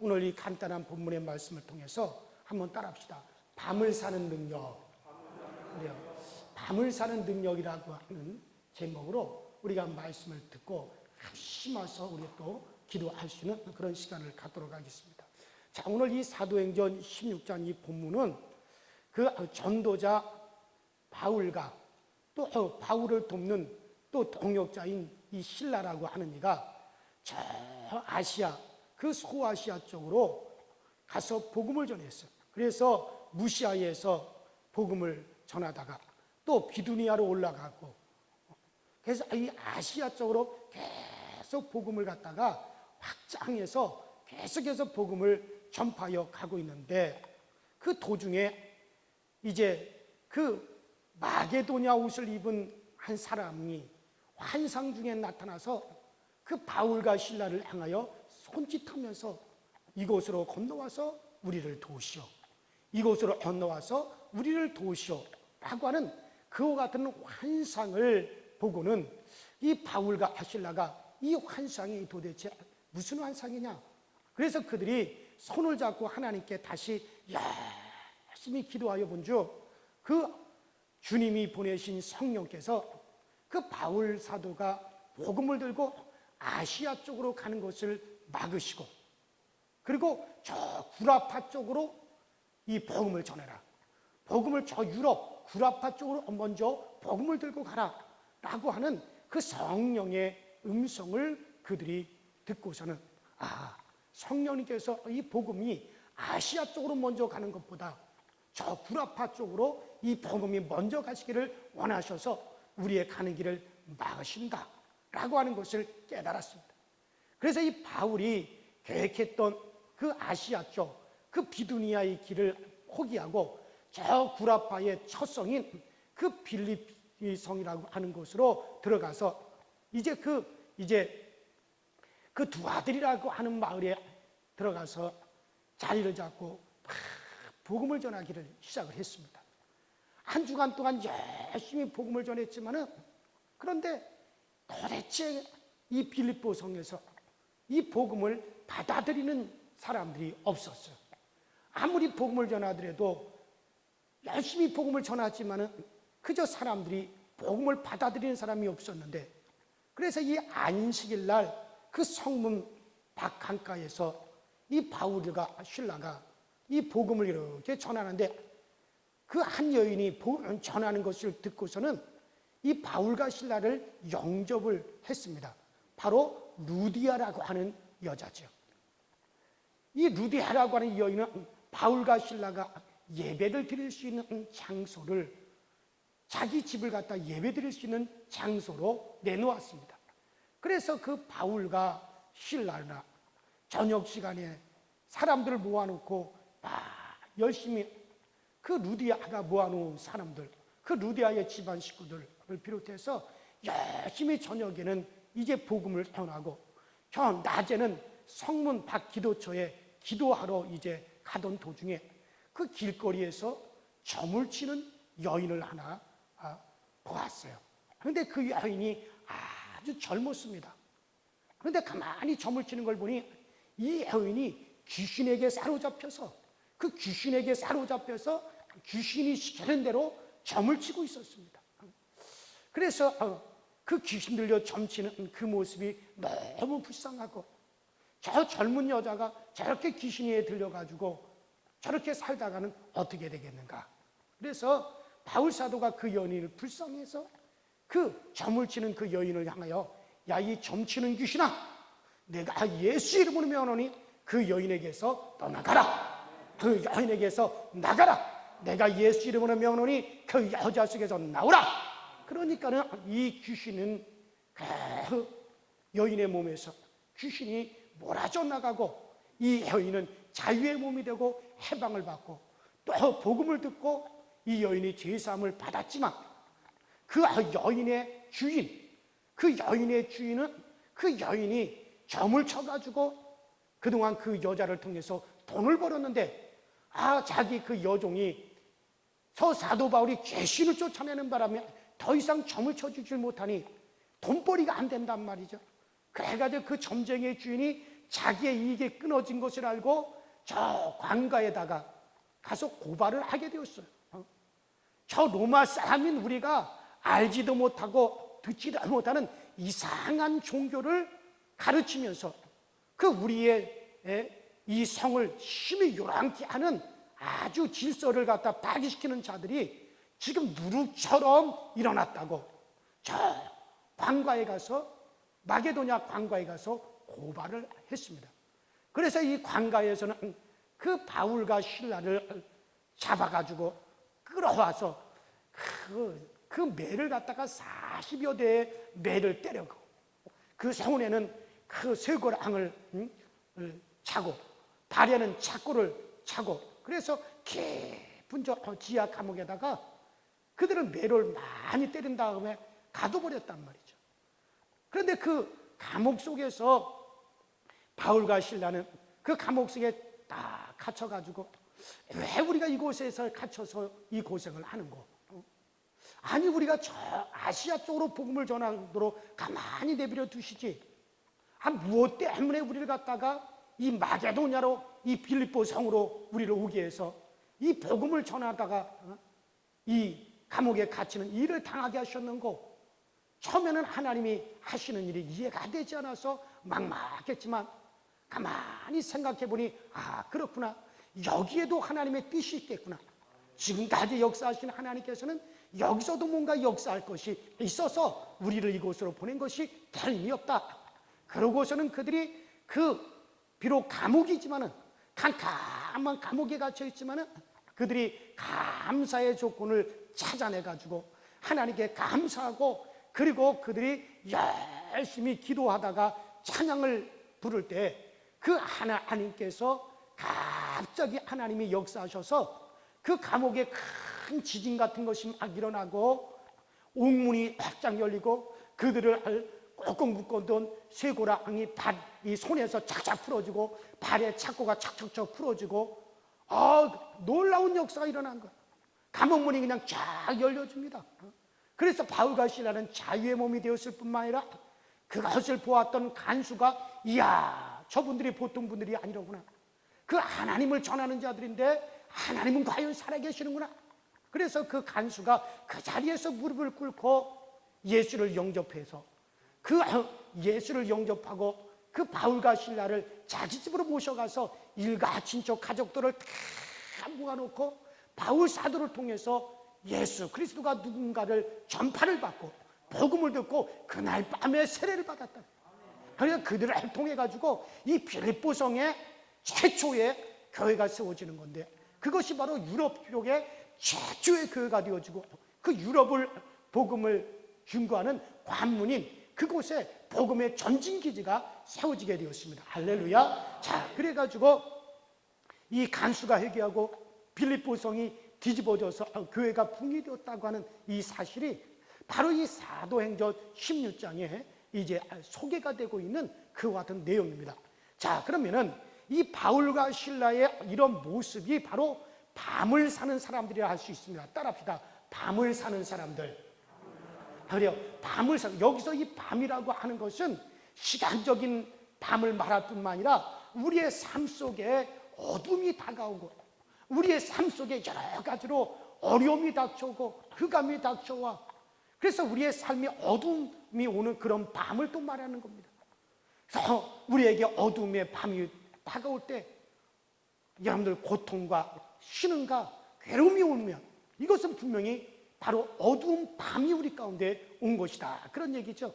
오늘 이 간단한 본문의 말씀을 통해서 한번 따라합시다. 밤을 사는 능력. 그래요. 밤을 사는 능력이라고 하는 제목으로 우리가 말씀을 듣고 합심해서 우리 또 기도할 수 있는 그런 시간을 갖도록 하겠습니다. 자, 오늘 이 사도행전 16장 이 본문은 그 전도자 바울과 또 바울을 돕는 또 동역자인 이 실라라고 하는 이가 저 아시아, 그 소아시아 쪽으로 가서 복음을 전했어요. 그래서 무시아에서 복음을 전하다가 또 비두니아로 올라가고, 그래서 이 아시아 쪽으로 계속 복음을 갖다가 확장해서 계속해서 복음을 전파하여 가고 있는데, 그 도중에 이제 그 마게도냐 옷을 입은 한 사람이 환상 중에 나타나서 그 바울과 실라를 향하여 손짓하면서 이곳으로 건너와서 우리를 도우시오, 이곳으로 건너와서 우리를 도우시오 라고 하는 그와 같은 환상을 보고는 이 바울과 실라가 이 환상이 도대체 무슨 환상이냐, 그래서 그들이 손을 잡고 하나님께 다시 열심히 기도하여 본즉 그 주님이 보내신 성령께서 그 바울 사도가 복음을 들고 아시아 쪽으로 가는 것을 막으시고, 그리고 저 구라파 쪽으로 이 복음을 전해라, 복음을 저 유럽 구라파 쪽으로 먼저 복음을 들고 가라 라고 하는 그 성령의 음성을 그들이 듣고서는, 성령님께서 이 복음이 아시아 쪽으로 먼저 가는 것보다 저 구라파 쪽으로 이 복음이 먼저 가시기를 원하셔서 우리의 가는 길을 막으신다 라고 하는 것을 깨달았습니다. 그래서 이 바울이 계획했던 그 아시아 쪽, 그 비두니아의 길을 포기하고 저 구라파의 첫 성인 그 빌립비 성이라고 하는 곳으로 들어가서 이제 그 두 아들이라고 하는 마을에 들어가서 자리를 잡고 복음을 전하기를 시작을 했습니다. 한 주간 동안 열심히 복음을 전했지만은, 그런데 도대체 이 빌립보 성에서 이 복음을 받아들이는 사람들이 없었어요. 아무리 복음을 전하더라도 열심히 복음을 전하지만은 그저 사람들이 복음을 받아들이는 사람이 없었는데, 그래서 이 안식일 날 그 성문 밖 강가에서 이 바울과 실라가 이 복음을 이렇게 전하는데, 그 한 여인이 복음을 전하는 것을 듣고서는 이 바울과 실라를 영접을 했습니다. 바로 루디아라고 하는 여자죠. 이 루디아라고 하는 여인은 바울과 실라가 예배를 드릴 수 있는 장소를, 자기 집을 갖다 예배 드릴 수 있는 장소로 내놓았습니다. 그래서 그 바울과 실라나 저녁 시간에 사람들을 모아놓고 열심히 그 루디아가 모아놓은 사람들, 그 루디아의 집안 식구들을 비롯해서 열심히 저녁에는 이제 복음을 전하고, 낮에는 성문 밖 기도처에 기도하러 이제 가던 도중에 그 길거리에서 점을 치는 여인을 하나 보았어요. 그런데 그 여인이 아주 젊었습니다. 그런데 가만히 점을 치는 걸 보니 이 여인이 귀신에게 사로잡혀서 귀신이 시키는 대로 점을 치고 있었습니다. 그래서 그 귀신 들려 점치는 그 모습이 너무 불쌍하고, 저 젊은 여자가 저렇게 귀신에 들려가지고 저렇게 살다가는 어떻게 되겠는가. 그래서 바울 사도가 그 여인을 불쌍해서 그 점을 치는 그 여인을 향하여, 야, 이 점치는 귀신아, 내가 예수 이름으로 명하노니 그 여인에게서 떠나가라, 그 여인에게서 나가라, 내가 예수 이름으로 명하노니 그 여자 속에서 나오라. 그러니까는 이 귀신은 그 여인의 몸에서 귀신이 몰아져 나가고, 이 여인은 자유의 몸이 되고 해방을 받고, 또 복음을 듣고 이 여인이 제사함을 받았지만, 그 여인의 주인은 그 여인이 점을 쳐가지고 그동안 그 여자를 통해서 돈을 벌었는데, 자기 그 여종이 저 사도 바울이 귀신을 쫓아내는 바람에 더 이상 점을 쳐주질 못하니 돈벌이가 안 된단 말이죠. 그래가지고 그 점쟁이의 주인이 자기의 이익이 끊어진 것을 알고 저 관가에다가 가서 고발을 하게 되었어요. 저 로마 사람인 우리가 알지도 못하고 듣지도 못하는 이상한 종교를 가르치면서 그 우리의 이 성을 심히 요란케 하는 아주 질서를 갖다 파괴시키는 자들이 지금 누룩처럼 일어났다고 저 관가에 가서, 마게도냐 관가에 가서 고발을 했습니다. 그래서 이 관가에서는 그 바울과 실라를 잡아가지고 끌어와서 그 매를 갖다가 40여 대의 매를 때려고, 그 손에는 그 쇠고랑을 차고 발에는 착고를 차고, 그래서 깊은 저 지하 감옥에다가 그들은 매를 많이 때린 다음에 가둬버렸단 말이죠. 그런데 그 감옥 속에서 바울과 실라는 그 감옥 속에 딱 갇혀가지고, 왜 우리가 이곳에서 갇혀서 이 고생을 하는고? 아니, 우리가 저 아시아 쪽으로 복음을 전하도록 가만히 내버려 두시지. 무엇 때문에 우리를 갖다가 이 마게도냐로, 이 빌립보 성으로 우리를 오게 해서 이 복음을 전하다가 이 감옥에 갇히는 일을 당하게 하셨는고? 처음에는 하나님이 하시는 일이 이해가 되지 않아서 막막했지만 가만히 생각해 보니, 그렇구나, 여기에도 하나님의 뜻이 있겠구나. 지금까지 역사하신 하나님께서는 여기서도 뭔가 역사할 것이 있어서 우리를 이곳으로 보낸 것이 다름이 없다. 그러고서는 그들이 비록 감옥이지만은, 캄캄한 감옥에 갇혀 있지만은 그들이 감사의 조건을 찾아내가지고 하나님께 감사하고, 그리고 그들이 열심히 기도하다가 찬양을 부를 때 그 하나님께서 갑자기 하나님이 역사하셔서 그 감옥에 큰 지진 같은 것이 막 일어나고 옥문이 확장 열리고 그들을 꽁꽁 묶어둔 쇠고랑이 이 손에서 착착 풀어지고 발에 착고가 착착착 풀어지고, 놀라운 역사가 일어난 거예요. 감옥문이 그냥 쫙 열려줍니다. 그래서 바울과 실라는 자유의 몸이 되었을 뿐만 아니라 그것을 보았던 간수가, 이야, 저분들이 보통 분들이 아니로구나. 그 하나님을 전하는 자들인데 하나님은 과연 살아계시는구나. 그래서 그 간수가 그 자리에서 무릎을 꿇고 예수를 영접해서, 그 예수를 영접하고 그 바울과 실라를 자기 집으로 모셔가서 일가 친척 가족들을 다 모아놓고 바울 사도를 통해서 예수 그리스도가 누군가를 전파를 받고 복음을 듣고 그날 밤에 세례를 받았다. 그래서 그들을 통해 가지고 이 빌립보 성에 최초의 교회가 세워지는 건데, 그것이 바로 유럽 쪽의 최초의 교회가 되어지고 그 유럽을 복음을 증거하는 관문인 그곳에 복음의 전진기지가 세워지게 되었습니다. 할렐루야. 자, 그래가지고 이 간수가 회개하고 빌립보 성이 뒤집어져서 교회가 붕괴되었다고 하는 이 사실이 바로 이 사도행전 16장에 이제 소개가 되고 있는 그와 같은 내용입니다. 자, 그러면은 이 바울과 실라의 이런 모습이 바로 밤을 사는 사람들이라 할 수 있습니다. 따라합시다. 밤을 사는 사람들. 그래요. 밤을 사는, 여기서 이 밤이라고 하는 것은 시간적인 밤을 말할 뿐만 아니라 우리의 삶 속에 어둠이 다가오고 우리의 삶 속에 여러 가지로 어려움이 닥쳐오고 흑암이 닥쳐와, 그래서 우리의 삶에 어둠이 오는 그런 밤을 또 말하는 겁니다. 그래서 우리에게 어둠의 밤이 다가올 때 여러분들 고통과 신음과 괴로움이 오면 이것은 분명히 바로 어두운 밤이 우리 가운데 온 것이다, 그런 얘기죠.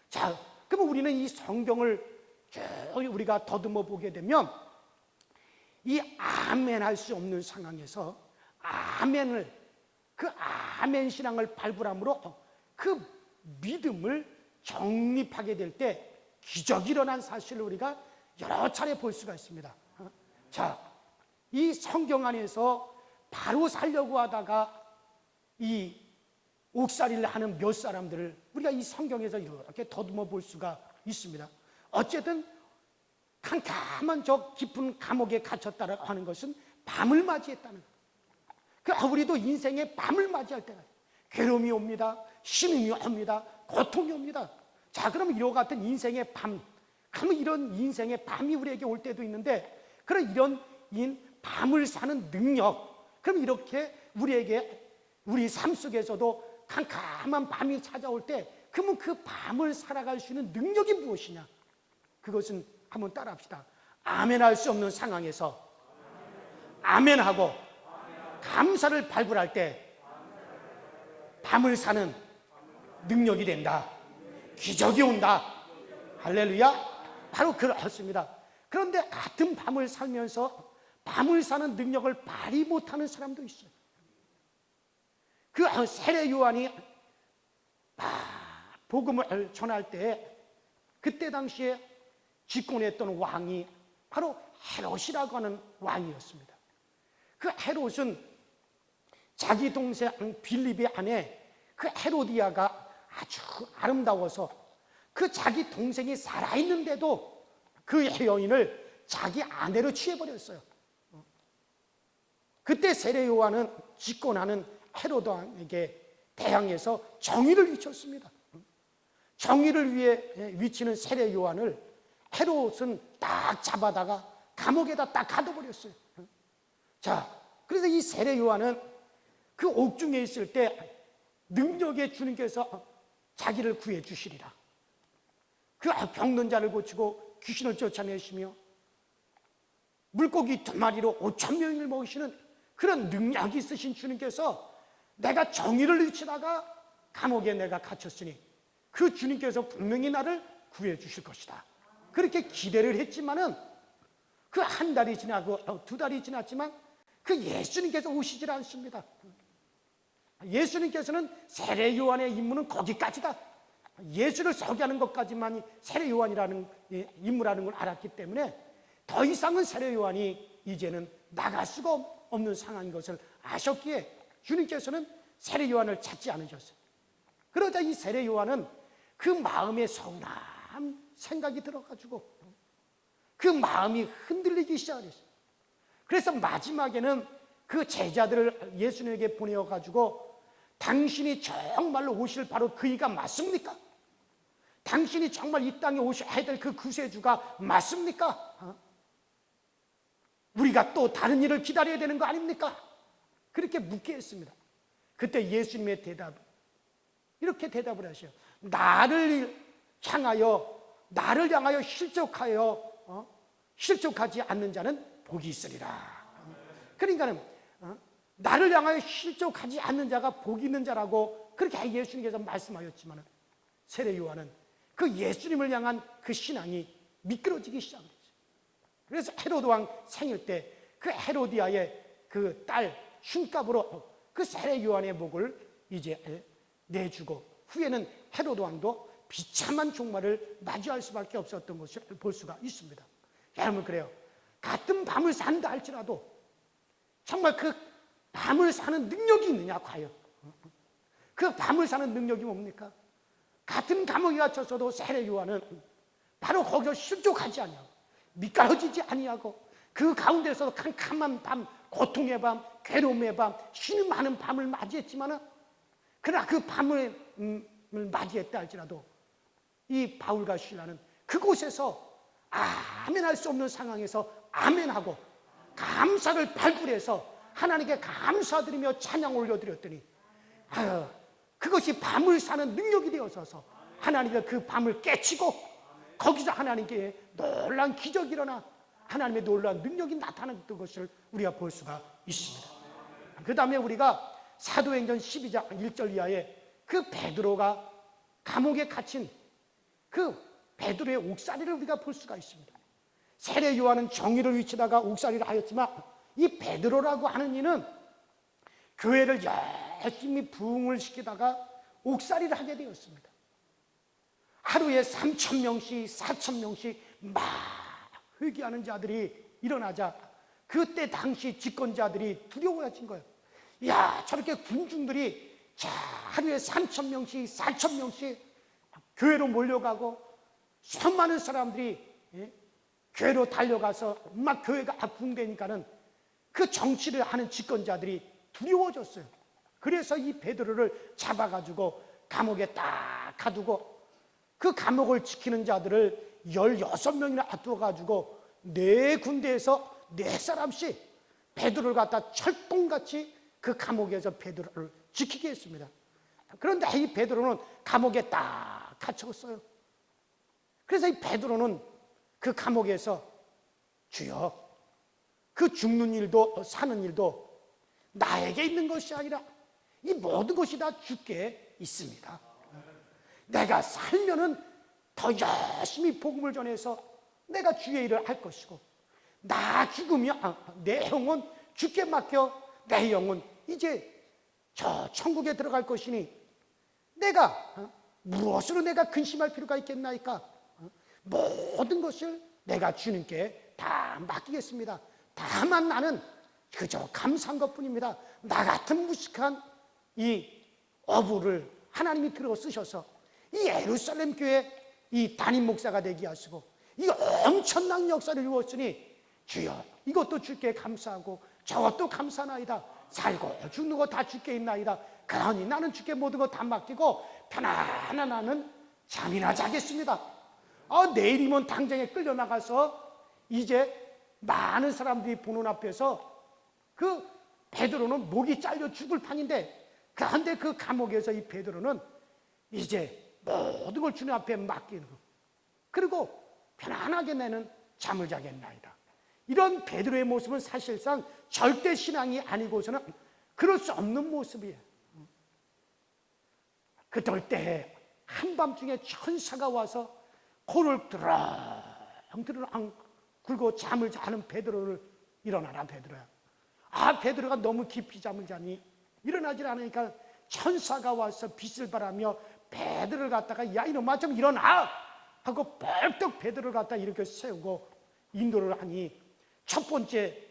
자, 그러면 우리는 이 성경을 쭉 우리가 더듬어 보게 되면 이 아멘 할 수 없는 상황에서 그 아멘 신앙을 발굴함으로 그 믿음을 정립하게 될 때 기적이 일어난 사실을 우리가 여러 차례 볼 수가 있습니다. 자, 이 성경 안에서 바로 살려고 하다가 이 옥살이를 하는 몇 사람들을 우리가 이 성경에서 이렇게 더듬어 볼 수가 있습니다. 어쨌든 캄캄한 저 깊은 감옥에 갇혔다라고 하는 것은 밤을 맞이했다는 거예요. 우리도 인생의 밤을 맞이할 때가 괴로움이 옵니다. 신음이 옵니다. 고통이 옵니다. 자, 그럼 이와 같은 인생의 밤, 그러면 이런 인생의 밤이 우리에게 올 때도 있는데, 그런 이런 밤을 사는 능력, 그럼 이렇게 우리에게 우리 삶 속에서도 캄캄한 밤이 찾아올 때, 그러면 그 밤을 살아갈 수 있는 능력이 무엇이냐? 그것은 한번 따라합시다. 아멘할 수 없는 상황에서 아멘하고 감사를 발굴할 때 밤을 사는 능력이 된다. 기적이 온다. 할렐루야. 바로 그렇습니다. 그런데 같은 밤을 살면서 밤을 사는 능력을 발휘 못하는 사람도 있어요. 그 세례 요한이 복음을 전할 때 그때 당시에 집권했던 왕이 바로 헤롯이라고 하는 왕이었습니다. 그 헤롯은 자기 동생 빌립의 아내 그 헤로디아가 아주 아름다워서 그 자기 동생이 살아있는데도 그 여인을 자기 아내로 취해버렸어요. 그때 세례 요한은 집권하는 헤롯 왕에게 대항해서 정의를 외쳤습니다. 정의를 위해 위치는 세례 요한을 헤롯은 딱 잡아다가 감옥에다 딱 가둬버렸어요. 자, 그래서 이 세례 요한은 그 옥중에 있을 때 능력의 주님께서 자기를 구해 주시리라. 그 병든 자를 고치고 귀신을 쫓아내시며 물고기 2마리로 5,000명을 먹이시는 그런 능력이 있으신 주님께서 내가 정의를 외치다가 감옥에 내가 갇혔으니 그 주님께서 분명히 나를 구해 주실 것이다. 그렇게 기대를 했지만은 그 한 달이 지나고 2달이 지났지만 그 예수님께서 오시질 않습니다. 예수님께서는 세례 요한의 임무는 거기까지다. 예수를 소개하는 것까지만 세례 요한이라는 임무라는 걸 알았기 때문에 더 이상은 세례 요한이 이제는 나갈 수가 없는 상황인 것을 아셨기에 주님께서는 세례 요한을 찾지 않으셨어요. 그러자 이 세례 요한은 그 마음에 서운한 생각이 들어가지고 그 마음이 흔들리기 시작했어요. 그래서 마지막에는 그 제자들을 예수님에게 보내어가지고 당신이 정말로 오실 바로 그이가 맞습니까? 당신이 정말 이 땅에 오셔야 될 그 구세주가 맞습니까? 우리가 또 다른 일을 기다려야 되는 거 아닙니까? 그렇게 묻게 했습니다. 그때 예수님의 대답, 이렇게 대답을 하셔요. 나를 향하여 실족하지 않는 자는 복이 있으리라. 그러니까는 나를 향하여 실족하지 않는 자가 복이 있는 자라고 그렇게 예수님께서 말씀하셨지만 세례 요한은 그 예수님을 향한 그 신앙이 미끄러지기 시작했어요. 그래서 헤롯 왕 생일 때 그 헤로디아의 그 딸 흉값으로 그 세례 요한의 목을 이제 내주고 후에는 헤롯 왕도 비참한 종말을 맞이할 수밖에 없었던 것을 볼 수가 있습니다. 여러분, 그래요. 같은 밤을 산다 할지라도 정말 그 밤을 사는 능력이 있느냐, 과연? 그 밤을 사는 능력이 뭡니까? 같은 감옥에 갇혔어도 세례 요한은 바로 거기서 실족하지 아니하고 미끄러지지 아니하고 그 가운데서도 캄캄한 밤, 고통의 밤, 괴로움의 밤, 쉬는 많은 밤을 맞이했지만 그러나 그 밤을 맞이했다 할지라도 이 바울과 실라는 그곳에서 아멘할 수 없는 상황에서 아멘하고 감사를 발굴해서 하나님께 감사드리며 찬양 올려드렸더니 그것이 밤을 사는 능력이 되어서 하나님의 그 밤을 깨치고 거기서 하나님께 놀라운 기적이 일어나 하나님의 놀라운 능력이 나타났던 것을 우리가 볼 수가 있습니다. 그 다음에 우리가 사도행전 12장 1절 이하에 그 베드로가 감옥에 갇힌 그 베드로의 옥살이를 우리가 볼 수가 있습니다. 세례 요한은 정의를 외치다가 옥살이를 하였지만 이 베드로라고 하는 이는 교회를 열심히 부흥을 시키다가 옥살이를 하게 되었습니다. 하루에 3,000명씩 4,000명씩 막 회개하는 자들이 일어나자 그때 당시 집권자들이 두려워진 거예요. 야, 저렇게 군중들이 하루에 3,000명씩 4,000명씩 교회로 몰려가고 수많은 사람들이 교회로 달려가서 막 교회가 붕대니까는 그 정치를 하는 집권자들이 두려워졌어요. 그래서 이 베드로를 잡아가지고 감옥에 딱 가두고 그 감옥을 지키는 자들을 16명이나 놔두어가지고 네 군데에서 네 사람씩 베드로를 갖다 철동같이 그 감옥에서 베드로를 지키게 했습니다. 그런데 이 베드로는 감옥에 딱 갇혔어요. 그래서 이 베드로는 그 감옥에서 주여, 그 죽는 일도 사는 일도 나에게 있는 것이 아니라 이 모든 것이 다 주께 있습니다. 내가 살면은 더 열심히 복음을 전해서 내가 주의 일을 할 것이고, 나 죽으면 내 영혼 주께 맡겨 내 영혼 이제 저 천국에 들어갈 것이니 내가 무엇으로 내가 근심할 필요가 있겠나이까? 모든 것을 내가 주님께 다 맡기겠습니다. 다만 나는 그저 감사한 것뿐입니다. 나 같은 무식한 이 어부를 하나님이 들어 쓰셔서 이 예루살렘 교회 이 담임 목사가 되게 하시고 이 엄청난 역사를 이루었으니 주여, 이것도 주께 감사하고 저것도 감사나이다. 살고 죽는 거 다 주께 있나이다. 그러니 나는 주께 모든 거 다 맡기고 편안한 나는 잠이나 자겠습니다. 내일이면 당장에 끌려나가서 이제 많은 사람들이 보는 앞에서 그 베드로는 목이 잘려 죽을 판인데, 그런데 그 감옥에서 이 베드로는 이제 모든 걸 주님 앞에 맡기는 거, 그리고 편안하게 내는 잠을 자겠나이다. 이런 베드로의 모습은 사실상 절대 신앙이 아니고서는 그럴 수 없는 모습이에요. 그럴 때 한밤중에 천사가 와서 코를 드렁드렁 굴고 잠을 자는 베드로를, 일어나라 베드로야. 베드로가 너무 깊이 잠을 자니 일어나질 않으니까 천사가 와서 빛을 발하며 베드로를 갖다가 야 이놈아 좀 일어나 하고 벌떡 베드로를 갖다 이렇게 세우고 인도를 하니 첫 번째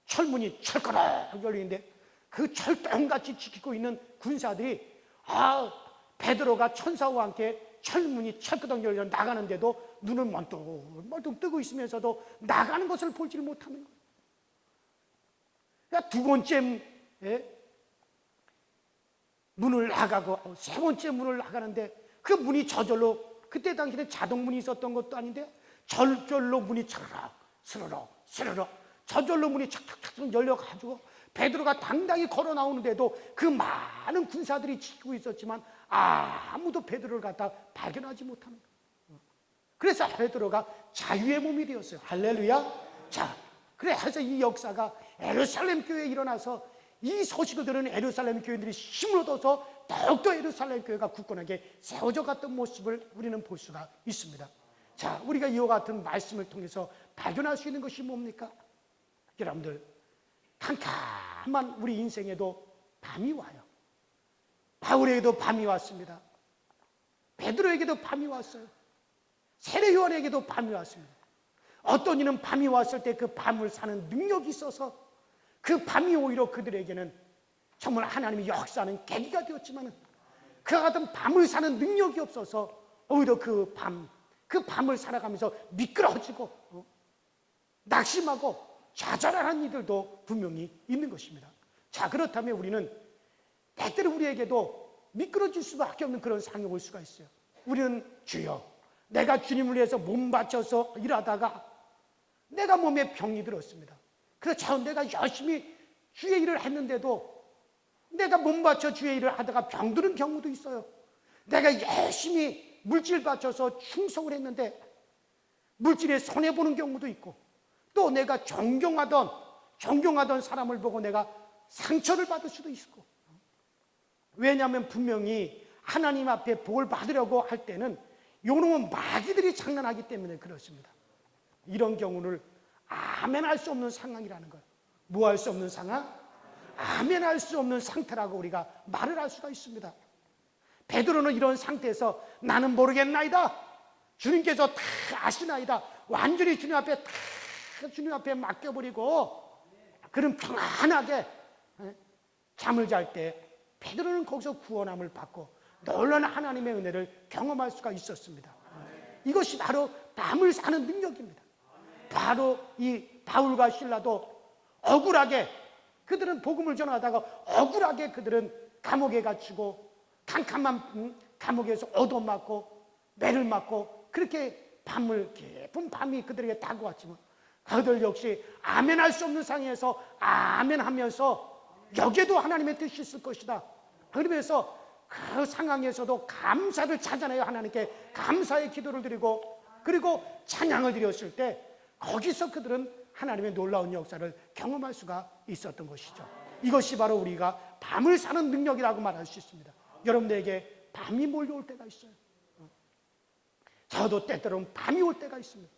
철문이 철거락 열리는데 그 철동같이 지키고 있는 군사들이 베드로가 천사와 함께 철문이 철거덕 열려 나가는데도 눈을 멀뚱 뜨고 있으면서도 나가는 것을 보지를 못하는 거예요. 그러니까 두 번째 문을 나가고 세 번째 문을 나가는데 그 문이 저절로, 그때 당시에 자동문이 있었던 것도 아닌데 저절로 문이 스르륵 저절로 문이 착착착 열려가지고 베드로가 당당히 걸어 나오는데도 그 많은 군사들이 지키고 있었지만 아무도 베드로를 갖다 발견하지 못하는 거예요. 그래서 베드로가 자유의 몸이 되었어요. 할렐루야. 자, 그래서 이 역사가 예루살렘 교회에 일어나서 이 소식을 들은 예루살렘 교인들이 힘을 얻어서 더욱더 예루살렘 교회가 굳건하게 세워져 갔던 모습을 우리는 볼 수가 있습니다. 자, 우리가 이와 같은 말씀을 통해서 발견할 수 있는 것이 뭡니까? 여러분들, 캄캄한 우리 인생에도 밤이 와요. 바울에게도 밤이 왔습니다. 베드로에게도 밤이 왔어요. 세례 요한에게도 밤이 왔습니다. 어떤 이는 밤이 왔을 때 그 밤을 사는 능력이 있어서 그 밤이 오히려 그들에게는 정말 하나님의 역사하는 계기가 되었지만, 그와 같은 밤을 사는 능력이 없어서 오히려 그 밤을 살아가면서 미끄러지고 낙심하고 좌절하는 이들도 분명히 있는 것입니다. 자, 그렇다면 우리는 때때로 우리에게도 미끄러질 수밖에 없는 그런 상황이 올 수가 있어요. 우리는 주여, 내가 주님을 위해서 몸 바쳐서 일하다가 내가 몸에 병이 들었습니다. 그래서 내가 열심히 주의 일을 했는데도 내가 몸 바쳐 주의 일을 하다가 병드는 경우도 있어요. 내가 열심히 물질 바쳐서 충성을 했는데 물질에 손해보는 경우도 있고, 또 내가 존경하던 사람을 보고 내가 상처를 받을 수도 있고. 왜냐하면 분명히 하나님 앞에 복을 받으려고 할 때는 요놈은 마귀들이 장난하기 때문에 그렇습니다. 이런 경우를 아멘할 수 없는 상황이라는 거예요. 뭐 할 수 없는 상황? 아멘할 수 없는 상태라고 우리가 말을 할 수가 있습니다. 베드로는 이런 상태에서 나는 모르겠나이다, 주님께서 다 아시나이다, 완전히 주님 앞에 맡겨버리고 그런 평안하게 잠을 잘 때 베드로는 거기서 구원함을 받고 놀라운 하나님의 은혜를 경험할 수가 있었습니다. 이것이 바로 밤을 사는 능력입니다. 바로 이 바울과 실라도 억울하게 그들은 복음을 전하다가 억울하게 그들은 감옥에 갇히고 캄캄한 감옥에서 얻어맞고 매를 맞고 그렇게 밤을 깊은 밤이 그들에게 다가왔지만 그들 역시 아멘할 수 없는 상황에서 아멘하면서 여기에도 하나님의 뜻이 있을 것이다. 그러면서 그 상황에서도 감사를 찾아내어 하나님께 감사의 기도를 드리고 그리고 찬양을 드렸을 때 거기서 그들은 하나님의 놀라운 역사를 경험할 수가 있었던 것이죠. 이것이 바로 우리가 밤을 사는 능력이라고 말할 수 있습니다. 여러분들에게 밤이 몰려올 때가 있어요. 저도 때때로는 밤이 올 때가 있습니다.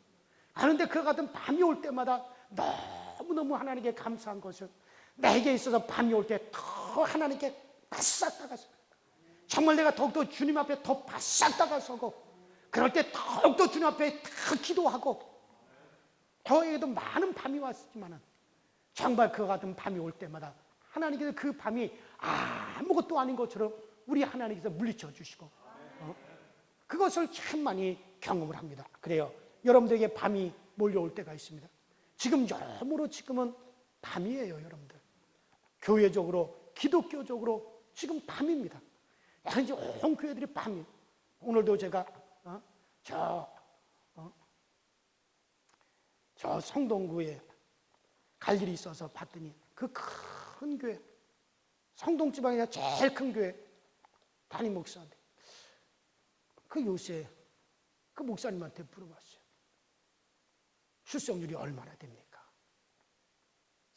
그런데 그 같은 밤이 올 때마다 너무너무 하나님께 감사한 것은 내게 있어서 밤이 올 때 더 하나님께 바싹 다가서 정말 내가 더욱더 주님 앞에 더 바싹 다가서고 그럴 때 더욱더 주님 앞에 더 기도하고 저에게도 많은 밤이 왔지만 정말 그와 같은 밤이 올 때마다 하나님께서 그 밤이 아무것도 아닌 것처럼 우리 하나님께서 물리쳐 주시고 그것을 참 많이 경험을 합니다. 그래요. 여러분들에게 밤이 몰려올 때가 있습니다. 지금 여러모로 지금은 밤이에요. 여러분들 교회적으로 기독교적으로 지금 밤입니다. 이제 온 교회들이 밤이에요. 오늘도 제가 저 성동구에 갈 일이 있어서 봤더니 그 큰 교회 성동 지방에 제일 큰 교회 담임 목사인데 그 요새 그 목사님한테 물어봤어요. 출석률이 얼마나 됩니까?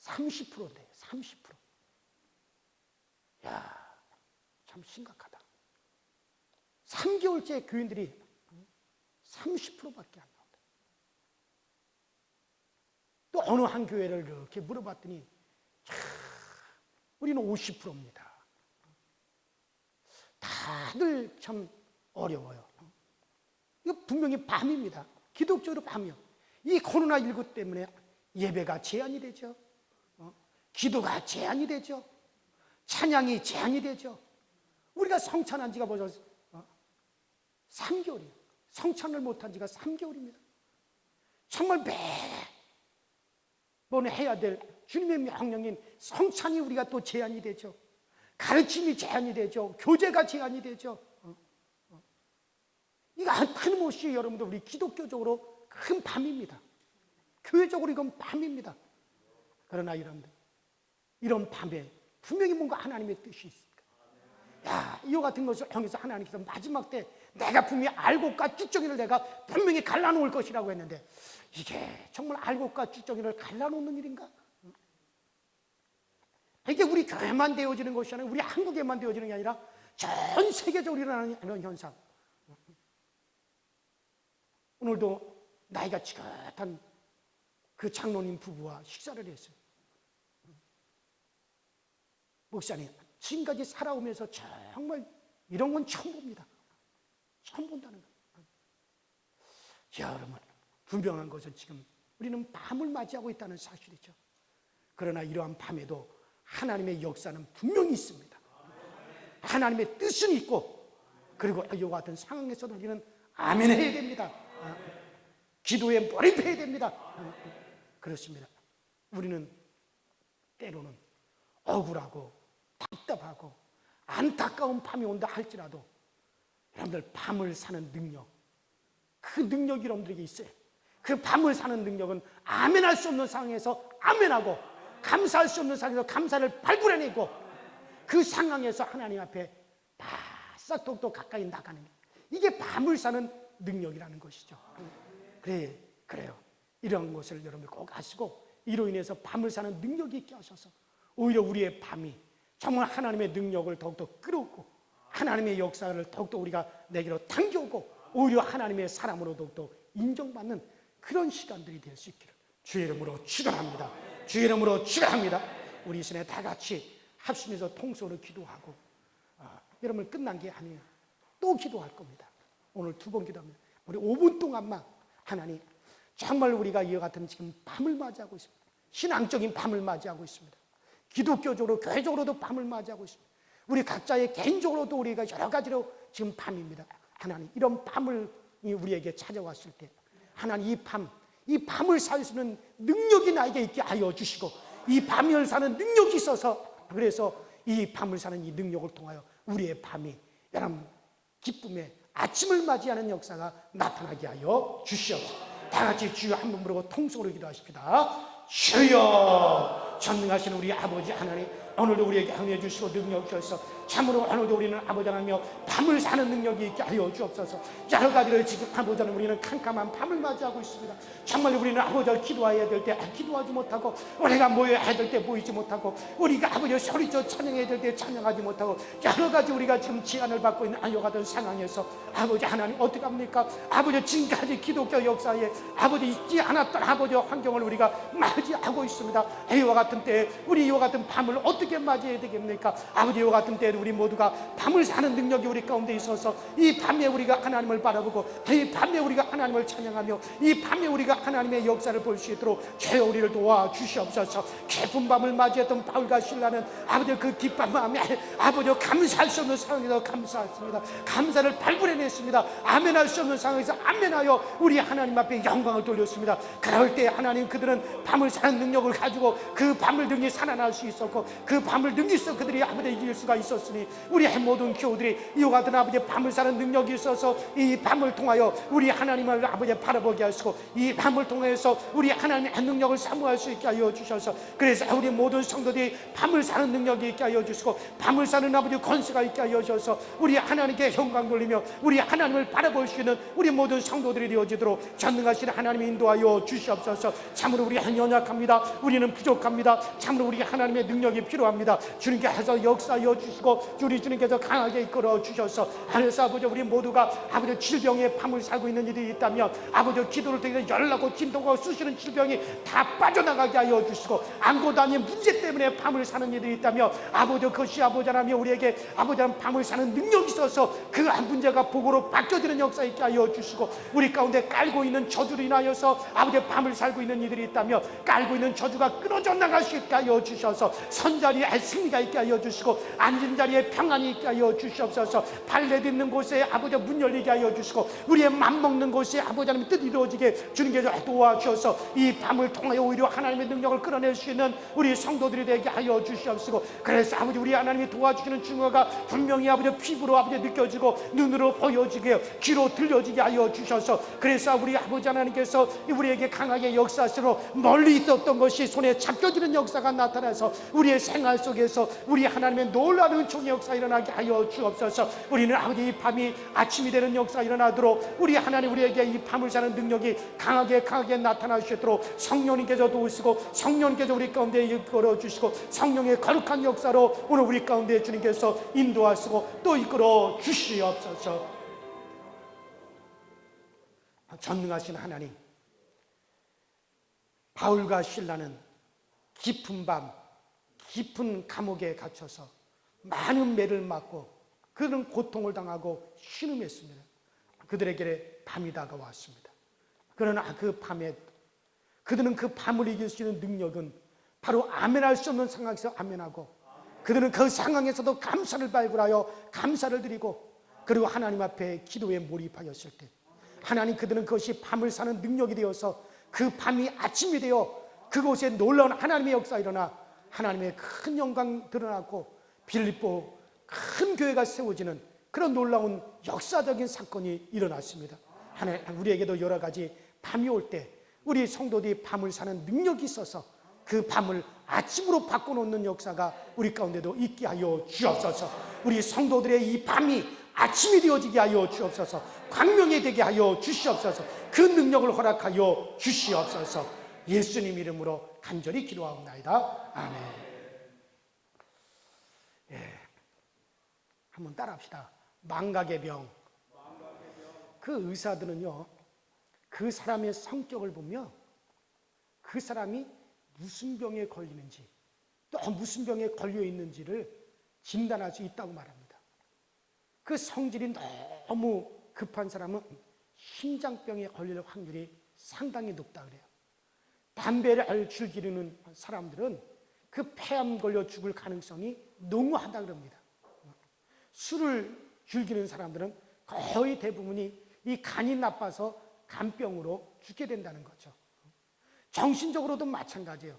30%인데 30%. 야, 참 심각하다. 3개월째 교인들이 30%밖에 안 나온다. 또 어느 한 교회를 이렇게 물어봤더니 우리는 50%입니다. 다들 참 어려워요. 이거 분명히 밤입니다. 기독교로 밤이요. 이 코로나19 때문에 예배가 제한이 되죠. 기도가 제한이 되죠. 찬양이 제한이 되죠. 우리가 성찬한 지가 벌써 3개월이에요. 성찬을 못한 지가 3개월입니다. 정말 매번 해야 될 주님의 명령인 성찬이 우리가 또 제한이 되죠. 가르침이 제한이 되죠. 교제가 제한이 되죠. 이거 끊임없이 여러분들 우리 기독교적으로 큰 밤입니다. 교회적으로 이건 밤입니다. 그러나 여러분들 이런 밤에 분명히 뭔가 하나님의 뜻이 있습니다. 야, 이와 같은 것을 통해서 하나님께서 마지막 때 내가 분명히 알곡과 쭈쩍이를 내가 분명히 갈라놓을 것이라고 했는데 이게 정말 알곡과 쭈쩍이를 갈라놓는 일인가? 이게 우리 교회만 되어지는 것이 아니라 우리 한국에만 되어지는 게 아니라 전 세계적으로 일어나는 이런 현상. 오늘도 나이가 지긋한 그 장로님 부부와 식사를 했어요. 목사님, 지금까지 살아오면서 정말 이런 건 처음 봅니다. 처음 본다는 거예요. 여러분, 분명한 것은 지금 우리는 밤을 맞이하고 있다는 사실이죠. 그러나 이러한 밤에도 하나님의 역사는 분명히 있습니다. 하나님의 뜻은 있고 그리고 이와 같은 상황에서도 우리는 아멘 해야 됩니다. 기도에 몰입해야 됩니다. 그렇습니다. 우리는 때로는 억울하고 답답하고 안타까운 밤이 온다 할지라도 여러분들 밤을 사는 능력, 그 능력이 여러분들에게 있어요. 그 밤을 사는 능력은 아멘할 수 없는 상황에서 아멘하고 감사할 수 없는 상황에서 감사를 발굴해내고 그 상황에서 하나님 앞에 바싹 더욱더 가까이 나가는 게 이게 밤을 사는 능력이라는 것이죠. 그래요. 이런 것을 여러분들 꼭 아시고 이로 인해서 밤을 사는 능력이 있게 하셔서 오히려 우리의 밤이 정말 하나님의 능력을 더욱더 끌어오고 하나님의 역사를 더욱더 우리가 내게로 당겨오고 오히려 하나님의 사람으로 더욱더 인정받는 그런 시간들이 될 수 있기를 주의 이름으로 축원합니다. 주의 이름으로 축원합니다. 우리 이 시간에 다 같이 합심해서 통성으로 기도하고 여러분 끝난 게 아니에요. 또 기도할 겁니다. 오늘 2번 기도합니다. 우리 5분 동안만 하나님 정말 우리가 이와 같은 지금 밤을 맞이하고 있습니다. 신앙적인 밤을 맞이하고 있습니다. 기독교적으로 교회적으로도 밤을 맞이하고 있습니다. 우리 각자의 개인적으로도 우리가 여러 가지로 지금 밤입니다. 하나님 이런 밤을 우리에게 찾아왔을 때 하나님 이 밤을 살 수 있는 능력이 나에게 있게 하여 주시고 이 밤을 사는 능력이 있어서 그래서 이 밤을 사는 이 능력을 통하여 우리의 밤이 여러분 기쁨의 아침을 맞이하는 역사가 나타나게 하여 주시옵소서. 다 같이 주여 한번 부르고 통성으로 기도하십시다. 주여, 전능하신 우리 아버지 하나님, 오늘도 우리에게 은혜 주시고 능력 주셔서 참으로 오늘도 우리는 아버지 하나님여 밤을 사는 능력이 있게 하여 주옵소서. 여러 가지를 지금 아버지 하나님 우리는 캄캄한 밤을 맞이하고 있습니다. 정말 우리는 아버지 기도해야 될 때 기도하지 못하고, 우리가 모여야 될 때 모이지 못하고, 우리가 아버지 소리쳐 찬양해야 될 때 찬양하지 못하고, 여러 가지 우리가 지금 제한을 받고 있는 이와 같은 상황에서 아버지 하나님 어떻게 합니까? 아버지 지금까지 기독교 역사에 아버지 있지 않았던 아버지 환경을 우리가 맞이하고 있습니다. 이와 같은 때에 우리 이와 같은 밤을 어떻게 맞이해야 되겠습니까? 아버지 이와 같은 때에 우리 모두가 밤을 사는 능력이 우리 가운데 있어서 이 밤에 우리가 하나님을 바라보고, 이 밤에 우리가 하나님을 찬양하며, 이 밤에 우리가 하나님의 역사를 볼 수 있도록 주여 우리를 도와주시옵소서. 깊은 밤을 맞이했던 바울과 실라는 아버지 그 기쁜 마음에 아버지 감사할 수 없는 상황에서 감사했습니다. 감사를 발굴해냈습니다. 아멘할 수 없는 상황에서 아멘하여 우리 하나님 앞에 영광을 돌렸습니다. 그럴 때 하나님 그들은 밤을 사는 능력을 가지고 그 밤을 등에 살아날 수 있었고, 그 밤을 등에서 그들이 아버지 이길 수가 있었으니, 우리의 모든 교우들이 이와 같은 아버지 밤을 사는 능력이 있어서 이 밤을 통하여 우리 하나님을 아버지 바라보게 하시고, 이 밤을 통해서 우리 하나님의 능력을 사모할 수 있게 하여 주셔서, 그래서 우리 모든 성도들이 밤을 사는 능력이 있게 하여 주시고, 밤을 사는 아버지 권세가 있게 하여 주셔서 우리 하나님께 영광 돌리며 우리 하나님을 바라볼 수 있는 우리 모든 성도들이 되어지도록 전능하신 하나님이 인도하여 주시옵소서. 참으로 우리는 연약합니다. 우리는 부족합니다. 참으로 우리 하나님의 능력이 필요합니다. 주님께서 역사하여 주시고 우리 주님께서 강하게 이끌어 주셔서, 하늘에서 아버지 우리 모두가 아버지 질병에 밤을 살고 있는 일이 있다면 아버지 기도를 통해서 열나고 진동하고 쑤시는 질병이 다 빠져나가게 하여 주시고, 안고 아닌 문제 때문에 밤을 사는 일이 있다면 아버지 그것이 아버지 하나님 우리에게 아버지 하나님 밤을 사는 능력이 있어서 그 문제가 복으로 바뀌어지는 역사 있게 하여 주시고, 우리 가운데 깔고 있는 저주로 인하여서 아버지 밤을 살고 있는 이들이 있다면 깔고 있는 저주가 끊어져 나갈 수 있게 하여 주셔서 선자리에 승리가 있게 하여 주시고, 앉은 자리에 평안이 있게 하여 주시옵소서. 발 내딛는 곳에 아버지 문 열리게 하여 주시고, 우리의 맘먹는 곳에 아버지 하나님 뜻 이루어지게 주님께서 도와주셔서 이 밤을 통하여 오히려 하나님의 능력을 끌어낼 수 있는 우리 성도들이 되게 하여 주시옵시고, 그래서 아버지 우리 하나님이 도와주시는 증거가 분명히 아버지 피부로 아버지 느껴지고 눈으로 보여지게 귀로 들려지게 하여 주셔서, 그래서 우리 아버지 하나님께서 우리에게 강하게 역사하시로 멀리 있었던 것이 손에 잡혀지는 역사가 나타나서 우리의 생활 속에서 우리 하나님의 놀라운 은총의 역사 일어나게 하여 주옵소서. 우리는 아버지 이 밤이 아침이 되는 역사 일어나도록 우리 하나님 우리에게 이 밤을 사는 능력이 강하게 나타날 수 있도록 성령님께서 도우시고, 성령님께서 우리 가운데 이끌어 주시고, 성령의 거룩한 역사로 오늘 우리 가운데 주님께서 인도하시고 또 이끌어 주시옵소서. 전능하신 하나님, 바울과 실라는 깊은 밤 깊은 감옥에 갇혀서 많은 매를 맞고 그들은 고통을 당하고 신음했습니다. 그들에게 밤이 다가왔습니다. 그러나 그 밤에 그들은 그 밤을 이길 수 있는 능력은 바로 아멘할 수 없는 상황에서 아멘하고, 그들은 그 상황에서도 감사를 발굴하여 감사를 드리고, 그리고 하나님 앞에 기도에 몰입하였을 때 하나님 그들은 그것이 밤을 사는 능력이 되어서 그 밤이 아침이 되어 그곳에 놀라운 하나님의 역사가 일어나 하나님의 큰 영광 드러나고 빌립보 큰 교회가 세워지는 그런 놀라운 역사적인 사건이 일어났습니다. 하나님 우리에게도 여러 가지 밤이 올 때 우리 성도들이 밤을 사는 능력이 있어서 그 밤을 아침으로 바꿔놓는 역사가 우리 가운데도 있게 하여 주옵소서. 우리 성도들의 이 밤이 아침이 되어지게 하여 주옵소서. 광명이 되게 하여 주시옵소서. 그 능력을 허락하여 주시옵소서. 예수님 이름으로 간절히 기도하옵나이다. 아멘. 한번 따라합시다. 망각의 병. 그 의사들은요, 그 사람의 성격을 보며 그 사람이 무슨 병에 걸리는지 또 무슨 병에 걸려 있는지를 진단할 수 있다고 말합니다. 그 성질이 너무 급한 사람은 심장병에 걸릴 확률이 상당히 높다 그래요. 담배를 즐기는 사람들은 그 폐암 걸려 죽을 가능성이 농후하다 그럽니다. 술을 즐기는 사람들은 거의 대부분이 이 간이 나빠서 간병으로 죽게 된다는 거죠. 정신적으로도 마찬가지예요.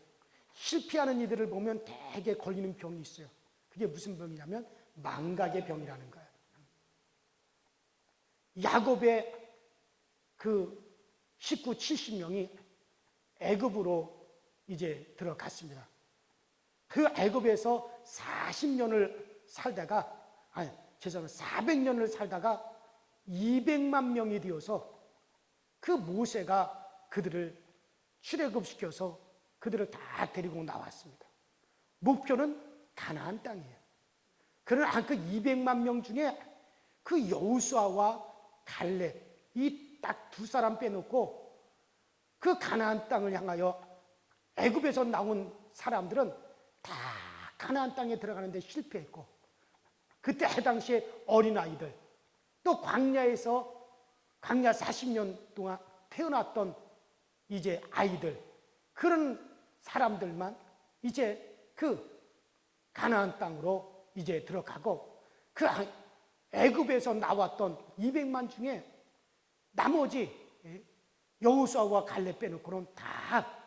실패하는 이들을 보면 대개 걸리는 병이 있어요. 그게 무슨 병이냐면 망각의 병이라는 거예요. 야곱의 그 식구 70명이 애굽으로 이제 들어갔습니다. 그 애굽에서 40년을 살다가, 죄송합니다. 400년을 살다가 200만 명이 되어서 그 모세가 그들을 출애굽시켜서 그들을 다 데리고 나왔습니다. 목표는 가나안 땅이에요. 그러나 그 200만 명 중에 그 여호수아와 갈렙, 이 딱 두 사람 빼놓고 그 가나안 땅을 향하여 애굽에서 나온 사람들은 다 가나안 땅에 들어가는데 실패했고, 그때 당시에 어린아이들, 또 광야에서 광야 40년 동안 태어났던 이제 아이들, 그런 사람들만 이제 그 가나안 땅으로 이제 들어가고, 그 애굽에서 나왔던 200만 중에 나머지 여호수아와 갈렙 빼놓고는 다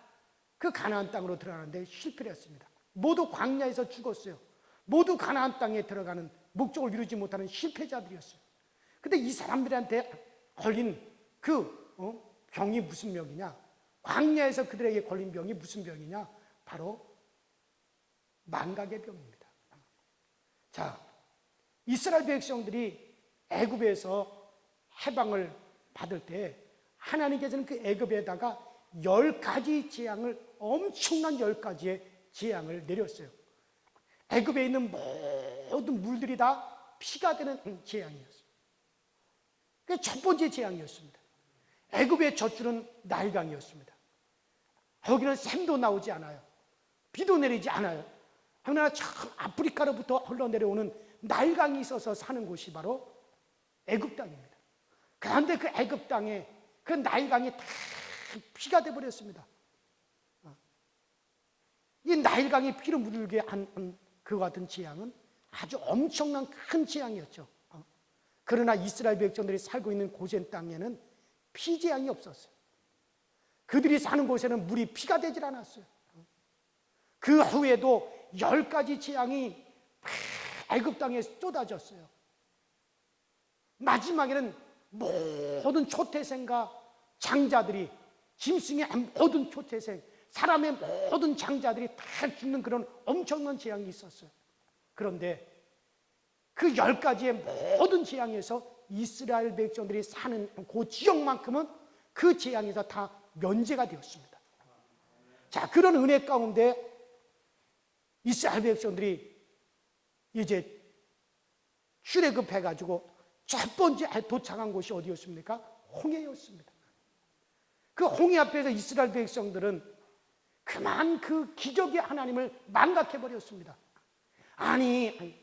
그 가나안 땅으로 들어가는데 실패를 했습니다. 모두 광야에서 죽었어요. 모두 가나안 땅에 들어가는 목적을 이루지 못하는 실패자들이었어요. 근데 이 사람들한테 걸린 그 병이 무슨 병이냐? 광야에서 그들에게 걸린 병이 무슨 병이냐? 바로 망각의 병입니다. 자, 이스라엘 백성들이 애굽에서 해방을 받을 때 하나님께서는 그 애굽에다가 10가지 재앙을, 엄청난 10가지의 재앙을 내렸어요. 애굽에 있는 모든 물들이 다 피가 되는 재앙이었어요. 그게 첫 번째 재앙이었습니다. 애굽의 젖줄은 나일강이었습니다. 거기는 샘도 나오지 않아요. 비도 내리지 않아요. 그러나 저 아프리카로부터 흘러내려오는 나일강이 있어서 사는 곳이 바로 애굽 땅입니다. 그런데 그 애굽 땅에 그 나일강이 다 피가 되어버렸습니다. 이 나일강이 피로 물들게 한 그와 같은 재앙은 아주 엄청난 큰 재앙이었죠. 그러나 이스라엘 백성들이 살고 있는 고센 땅에는 피 재앙이 없었어요. 그들이 사는 곳에는 물이 피가 되질 않았어요. 그 후에도 10가지 재앙이 애굽 땅에 쏟아졌어요. 마지막에는 모든 초태생과 장자들이, 짐승의 모든 초태생, 사람의 모든 장자들이 다 죽는 그런 엄청난 재앙이 있었어요. 그런데 그 10가지의 모든 재앙에서 이스라엘 백성들이 사는 그 지역만큼은 그 재앙에서 다 면제가 되었습니다. 자, 그런 은혜 가운데 이스라엘 백성들이 이제 출애굽해가지고 첫 번째 도착한 곳이 어디였습니까? 홍해였습니다. 그 홍해 앞에서 이스라엘 백성들은 그만 그 기적의 하나님을 망각해버렸습니다. 아니,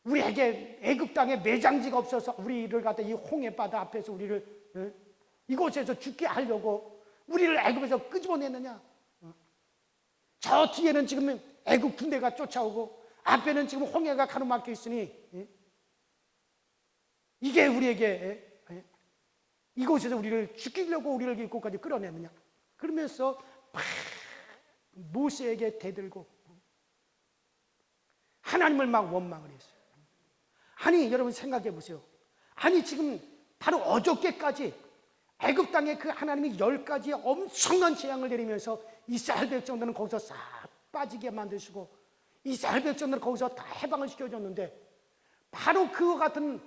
우리에게 애굽 땅에 매장지가 없어서 우리를 갖다 이 홍해 바다 앞에서 우리를 이곳에서 죽게 하려고 우리를 애굽에서 끄집어냈느냐? 저 뒤에는 지금 애굽 군대가 쫓아오고 앞에는 지금 홍해가 가로막혀 있으니 이게 우리에게 이곳에서 우리를 죽이려고 우리를 이곳까지 끌어내느냐? 그러면서 모세에게 대들고 하나님을 막 원망을 했어요. 아니, 여러분 생각해 보세요. 아니, 지금 바로 어저께까지 애굽 땅에 그 하나님이 10가지의 엄청난 재앙을 내리면서 이스라엘 백성들은 거기서 싹 빠지게 만드시고 이스라엘 백성들은 거기서 다 해방을 시켜줬는데, 바로 그와 같은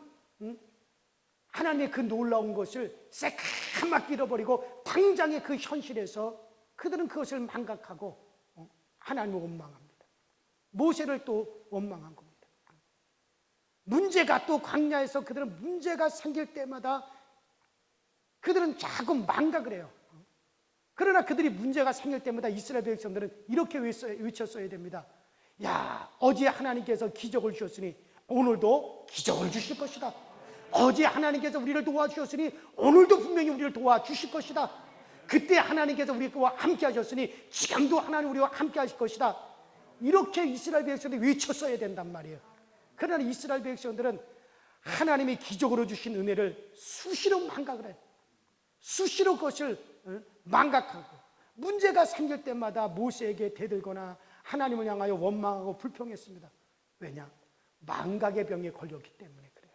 하나님의 그 놀라운 것을 새까맣게 잃어버리고 당장의 그 현실에서 그들은 그것을 망각하고 하나님을 원망합니다. 모세를 또 원망한 겁니다. 문제가 또 광야에서 그들은 문제가 생길 때마다 그들은 자꾸 망각을 해요. 그러나 그들이 문제가 생길 때마다 이스라엘 백성들은 이렇게 외쳤어야 됩니다. 야, 어제 하나님께서 기적을 주셨으니 오늘도 기적을 주실 것이다. 어제 하나님께서 우리를 도와주셨으니 오늘도 분명히 우리를 도와주실 것이다. 그때 하나님께서 우리와 함께 하셨으니 지금도 하나님 우리와 함께 하실 것이다. 이렇게 이스라엘 백성들이 외쳤어야 된단 말이에요. 그러나 이스라엘 백성들은 하나님이 기적으로 주신 은혜를 수시로 망각을 해요. 수시로 그것을 망각하고 문제가 생길 때마다 모세에게 대들거나 하나님을 향하여 원망하고 불평했습니다. 왜냐? 망각의 병에 걸렸기 때문에 그래요.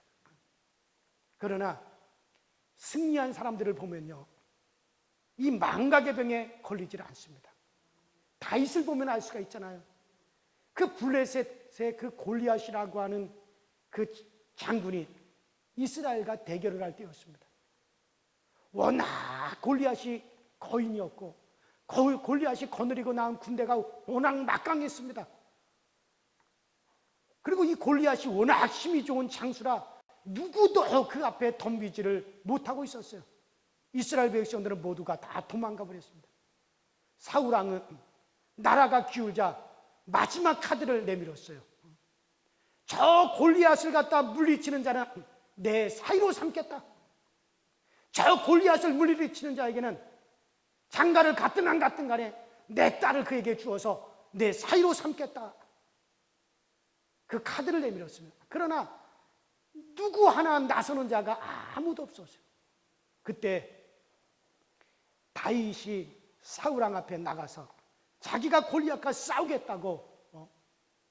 그러나 승리한 사람들을 보면요, 이 망각의 병에 걸리질 않습니다. 다윗을 보면 알 수가 있잖아요. 그 블레셋의 그 골리앗이라고 하는 그 장군이 이스라엘과 대결을 할 때였습니다. 워낙 골리앗이 거인이었고 골리앗이 거느리고 나온 군대가 워낙 막강했습니다. 그리고 이 골리앗이 워낙 힘이 좋은 장수라 누구도 그 앞에 덤비지를 못하고 있었어요. 이스라엘 백성들은 모두가 다 도망가 버렸습니다. 사울 왕은 나라가 기울자 마지막 카드를 내밀었어요. 저 골리앗을 갖다 물리치는 자는 내 사위로 삼겠다. 저 골리앗을 물리치는 자에게는 장가를 갔든 안 갔든 간에 내 딸을 그에게 주어서 내 사위로 삼겠다. 그 카드를 내밀었습니다. 그러나 누구 하나 나서는 자가 아무도 없었어요. 그때 다윗이 사울 왕 앞에 나가서 자기가 골리앗과 싸우겠다고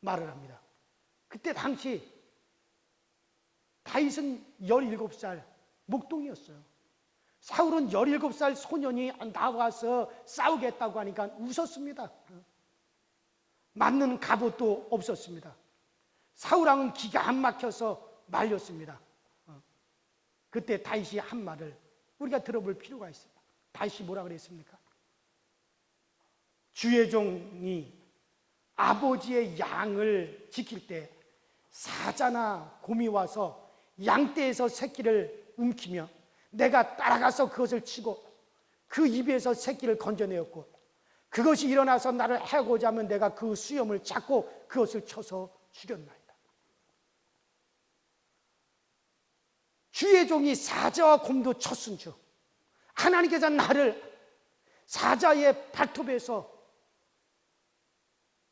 말을 합니다. 그때 당시 다윗은 17살 목동이었어요. 사울은 17살 소년이 나와서 싸우겠다고 하니까 웃었습니다. 맞는 갑옷도 없었습니다. 사울 왕은 기가 안 막혀서 말렸습니다. 그때 다윗이 한 말을 우리가 들어볼 필요가 있어요. 다윗이 뭐라 그랬습니까? 주의 종이 아버지의 양을 지킬 때 사자나 곰이 와서 양떼에서 새끼를 움키며 내가 따라가서 그것을 치고 그 입에서 새끼를 건져내었고 그것이 일어나서 나를 해고자 하면 내가 그 수염을 잡고 그것을 쳐서 죽였나이다. 주의 종이 사자와 곰도 쳤은즉 하나님께서 나를 사자의 발톱에서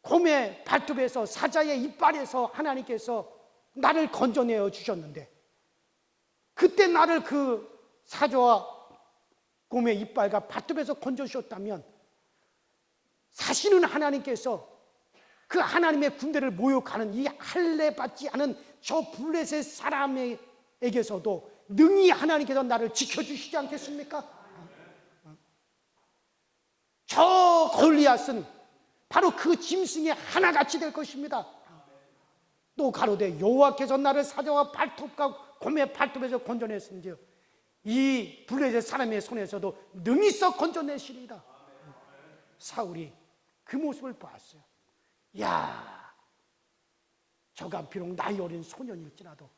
곰의 발톱에서 사자의 이빨에서 하나님께서 나를 건져내어 주셨는데 그때 나를 그 사자와 곰의 이빨과 발톱에서 건져주셨다면 사실은 하나님께서 그 하나님의 군대를 모욕하는 이 할례 받지 않은 저 블레셋 사람에게서도 능히 하나님께서 나를 지켜주시지 않겠습니까? 저 골리앗은 바로 그 짐승의 하나같이 될 것입니다. 또 가로되 여호와께서 나를 사자와 발톱과 곰의 발톱에서 건져냈은지 이 블레셋 사람의 손에서도 능히 썩 건져내시리이다. 사울이 그 모습을 봤어요. 야, 저가 비록 나이 어린 소년일지라도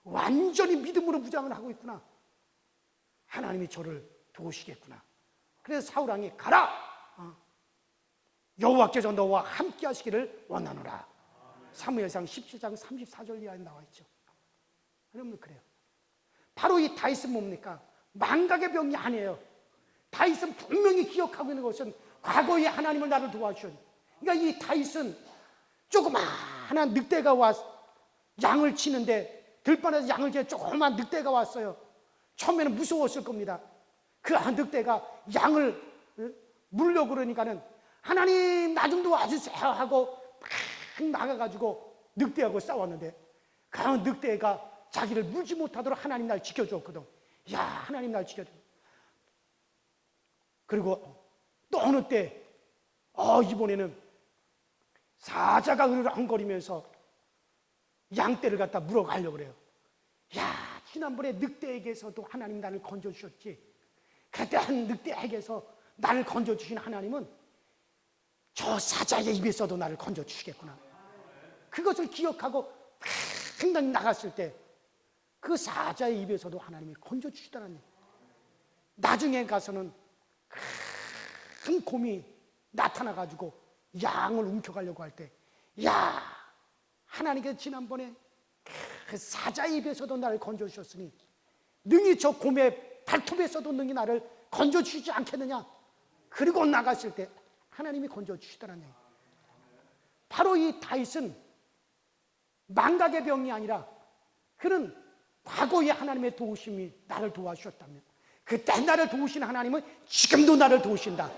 완전히 믿음으로 무장을 하고 있구나. 하나님이 저를 도우시겠구나. 그래서 사울 왕이 가라. 여호와께서 너와 함께 하시기를 원하노라. 사무엘상 17장 34절 이하에 나와 있죠. 여러분 그래요. 바로 이 다윗은 뭡니까? 망각의 병이 아니에요. 다윗은 분명히 기억하고 있는 것은 과거에 하나님을 나를 도와주셨어요. 그러니까 이 다윗은 조그마한 늑대가 양을 치는데 들판에서 양을 치는데 조그마한 늑대가 왔어요. 처음에는 무서웠을 겁니다. 그 늑대가 양을 물려고 그러니까는 하나님 나 좀 도와주세요 하고 막 나가가지고 늑대하고 싸웠는데 그 늑대가 자기를 물지 못하도록 하나님 날 지켜줬거든. 야, 하나님 날 지켜줘. 그리고 또 어느 때 이번에는 사자가 으르렁거리면서 양떼를 갖다 물어가려고 그래요. 야, 지난번에 늑대에게서도 하나님 나를 건져주셨지. 그때 한 늑대에게서 나를 건져주신 하나님은 저 사자의 입에서도 나를 건져주시겠구나. 그것을 기억하고 막 나갔을 때 그 사자의 입에서도 하나님이 건져주시더라니. 나중에 가서는 큰 곰이 나타나가지고 양을 움켜가려고 할 때, 야, 하나님께서 지난번에 그 사자의 입에서도 나를 건져주셨으니 능히 저 곰의 발톱에서도 능히 나를 건져주시지 않겠느냐. 그리고 나갔을 때 하나님이 건져주시더라니. 바로 이 다윗은 망각의 병이 아니라 그는 과거에 하나님의 도우심이 나를 도와주셨다면 그때 나를 도우신 하나님은 지금도 나를 도우신다.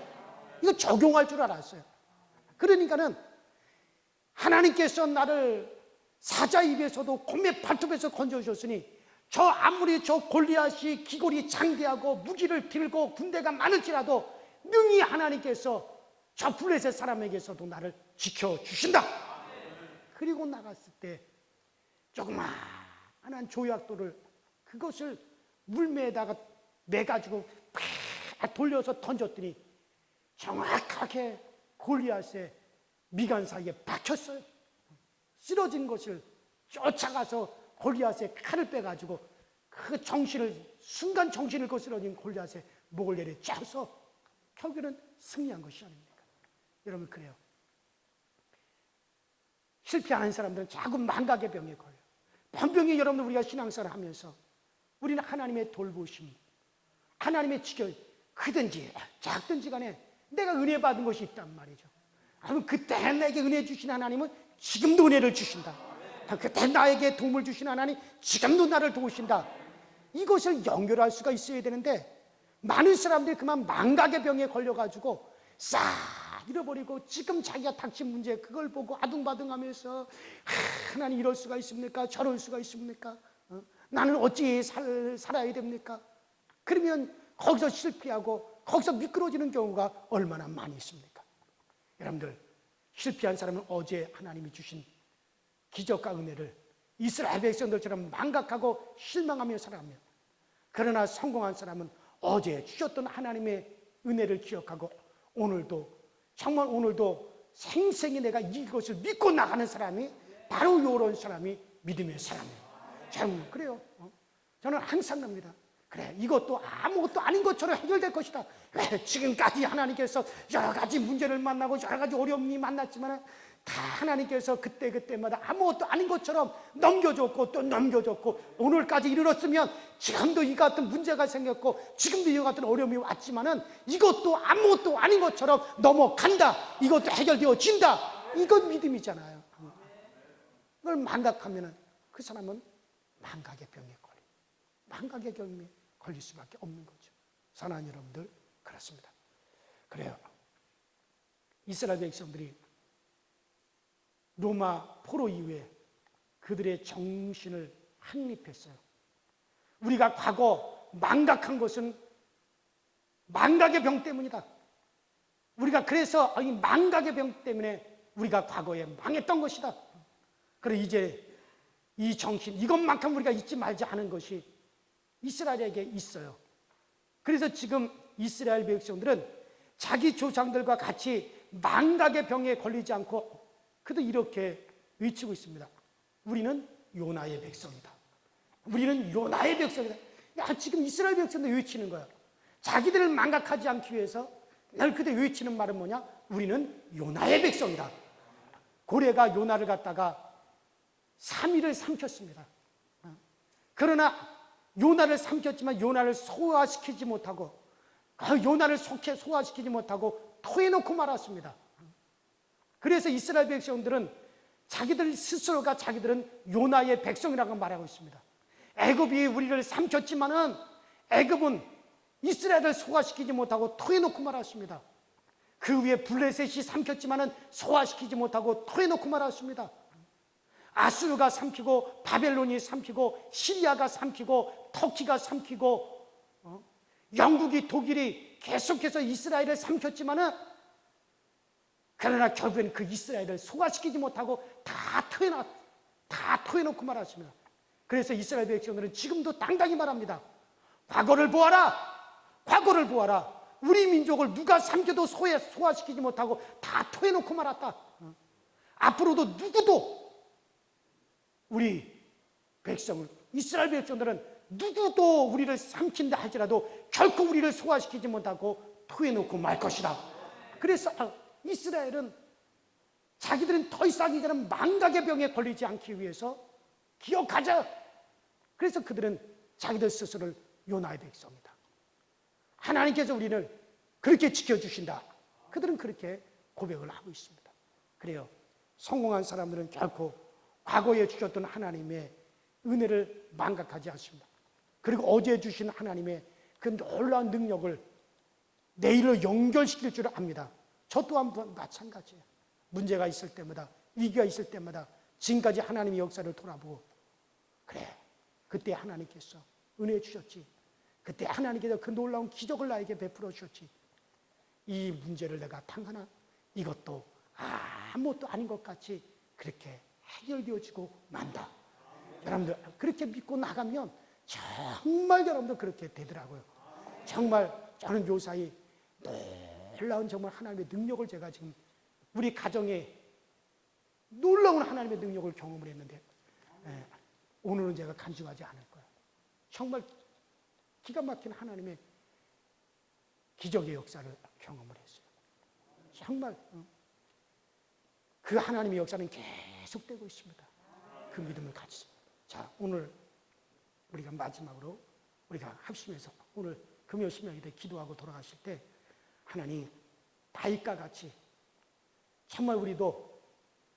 이거 적용할 줄 알았어요. 그러니까는 하나님께서 나를 사자 입에서도 곰의 발톱에서 건져주셨으니 저 아무리 저 골리앗이 기골이 장대하고 무기를 들고 군대가 많을지라도 능히 하나님께서 저 블레셋 사람에게서도 나를 지켜주신다. 그리고 나갔을 때 조그마한 조약돌을 그것을 물매에다가 매가지고 팍 돌려서 던졌더니 정확하게 골리앗의 미간 사이에 박혔어요. 쓰러진 것을 쫓아가서 골리앗의 칼을 빼가지고 그 순간 정신을 거스러진 골리앗의 목을 내려 짜서 결국에는 승리한 것이 아닙니까? 여러분, 그래요. 실패하는 사람들은 자꾸 망각의 병에 걸려요. 분명히 여러분들 우리가 신앙생활을 하면서 우리는 하나님의 돌보심, 하나님의 지켜, 크든지 작든지 간에 내가 은혜 받은 것이 있단 말이죠. 그럼 그때 내게 은혜 주신 하나님은 지금도 은혜를 주신다. 그때 나에게 도움을 주신 하나님 지금도 나를 도우신다. 이것을 연결할 수가 있어야 되는데 많은 사람들이 그만 망각의 병에 걸려가지고 싹 잃어버리고 지금 자기가 닥친 문제 그걸 보고 아둥바둥하면서 하나님 이럴 수가 있습니까? 저럴 수가 있습니까? 나는 어찌 살아야 됩니까? 그러면 거기서 실패하고 거기서 미끄러지는 경우가 얼마나 많이 있습니까? 여러분들, 실패한 사람은 어제 하나님이 주신 기적과 은혜를 이스라엘 백성들처럼 망각하고 실망하며 살아가며, 그러나 성공한 사람은 어제 주셨던 하나님의 은혜를 기억하고 오늘도, 정말 오늘도 생생히 내가 이것을 믿고 나가는 사람이 바로 이런 사람이 믿음의 사람이에요. 참 그래요. 저는 항상 납니다. 그래, 이것도 아무것도 아닌 것처럼 해결될 것이다. 왜 지금까지 하나님께서 여러 가지 문제를 만나고 여러 가지 어려움이 만났지만 다 하나님께서 그때마다 아무것도 아닌 것처럼 넘겨줬고 또 넘겨줬고 오늘까지 이르렀으면 지금도 이 같은 문제가 생겼고 지금도 이 같은 어려움이 왔지만은 이것도 아무것도 아닌 것처럼 넘어간다. 이것도 해결되어진다. 이건 믿음이잖아요. 이걸 망각하면은 그 사람은 망각의 병에 걸려. 망각의 병에 걸릴 수밖에 없는 거죠. 사랑하는 여러분들, 그렇습니다. 그래요. 이스라엘 백성들이 로마 포로 이후에 그들의 정신을 확립했어요. 우리가 과거 망각한 것은 망각의 병 때문이다. 우리가 그래서 이 망각의 병 때문에 우리가 과거에 망했던 것이다. 그래 이제 이 정신, 이것만큼 우리가 잊지 말지 하는 것이 이스라엘에게 있어요. 그래서 지금 이스라엘 백성들은 자기 조상들과 같이 망각의 병에 걸리지 않고 그도 이렇게 외치고 있습니다. 우리는 요나의 백성이다. 우리는 요나의 백성이다. 야, 지금 이스라엘 백성들 외치는 거야. 자기들을 망각하지 않기 위해서 늘 그때 외치는 말은 뭐냐? 우리는 요나의 백성이다. 고래가 요나를 갖다가 3일을 삼켰습니다. 그러나 요나를 삼켰지만 요나를 소화시키지 못하고 요나를 소화시키지 못하고 토해놓고 말았습니다. 그래서 이스라엘 백성들은 자기들 스스로가 자기들은 요나의 백성이라고 말하고 있습니다. 애굽이 우리를 삼켰지만은 애굽은 이스라엘을 소화시키지 못하고 토해놓고 말았습니다. 그 위에 블레셋이 삼켰지만은 소화시키지 못하고 토해놓고 말았습니다. 아수르가 삼키고 바벨론이 삼키고 시리아가 삼키고 터키가 삼키고 영국이 독일이 계속해서 이스라엘을 삼켰지만은 그러나 결국엔 그 이스라엘을 소화시키지 못하고 다 토해놓고 말았습니다. 그래서 이스라엘 백성들은 지금도 당당히 말합니다. 과거를 보아라. 과거를 보아라. 우리 민족을 누가 삼켜도 소화시키지 못하고 다 토해놓고 말았다. 앞으로도 누구도 우리 백성을, 이스라엘 백성들은 누구도 우리를 삼킨다 할지라도 결코 우리를 소화시키지 못하고 토해놓고 말 것이다. 그래서 이스라엘은 자기들은 더 이상 이제는 망각의 병에 걸리지 않기 위해서 기억하자. 그래서 그들은 자기들 스스로를 요나의 백성이다. 하나님께서 우리를 그렇게 지켜주신다. 그들은 그렇게 고백을 하고 있습니다. 그래요. 성공한 사람들은 결코 과거에 주셨던 하나님의 은혜를 망각하지 않습니다. 그리고 어제 주신 하나님의 그 놀라운 능력을 내일로 연결시킬 줄 압니다. 저 또한 마찬가지예요. 문제가 있을 때마다, 위기가 있을 때마다 지금까지 하나님의 역사를 돌아보고, 그래, 그때 하나님께서 은혜 주셨지. 그때 하나님께서 그 놀라운 기적을 나에게 베풀어 주셨지. 이 문제를 내가 당하나? 이것도 아무것도 아닌 것 같이 그렇게 해결되어지고 만다. 여러분들 그렇게 믿고 나가면 정말 여러분들 그렇게 되더라고요. 정말 저는 요사이 놀라운 정말 하나님의 능력을 제가 지금 우리 가정에 놀라운 하나님의 능력을 경험을 했는데 오늘은 제가 간증하지 않을 거예요. 정말 기가 막힌 하나님의 기적의 역사를 경험을 했어요. 정말 그 하나님의 역사는 계속되고 있습니다. 그 믿음을 가지십니다. 자, 오늘 우리가 마지막으로 우리가 합심해서 오늘 금요 심야기 때 기도하고 돌아가실 때 하나님 다윗과 같이 정말 우리도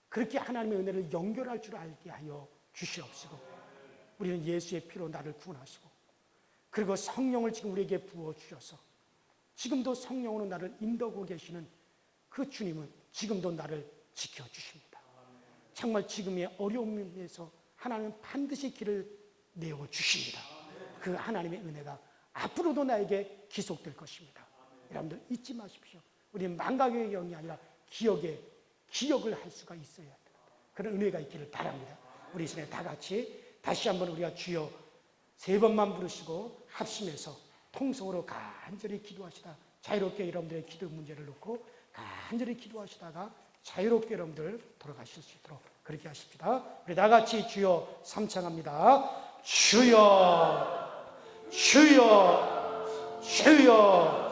그렇게 하나님의 은혜를 연결할 줄 알게 하여 주시옵시고 우리는 예수의 피로 나를 구원하시고 그리고 성령을 지금 우리에게 부어주셔서 지금도 성령으로 나를 인도하고 계시는 그 주님은 지금도 나를 지켜주십니다. 정말 지금의 어려움에서 하나님은 반드시 길을 내어주십니다. 그 하나님의 은혜가 앞으로도 나에게 지속될 것입니다. 여러분들 잊지 마십시오. 우리는 망각의 영이 아니라 기억을 할 수가 있어야 합니다. 그런 은혜가 있기를 바랍니다. 우리 이 시간에 다 같이 다시 한번 우리가 주여 3번만 부르시고 합심해서 통성으로 간절히 기도하시다 자유롭게 여러분들의 기도 문제를 놓고 간절히 기도하시다가 자유롭게 여러분들 돌아가실 수 있도록 그렇게 하십시다. 우리 다 같이 주여 삼창합니다. 주여 주여 주여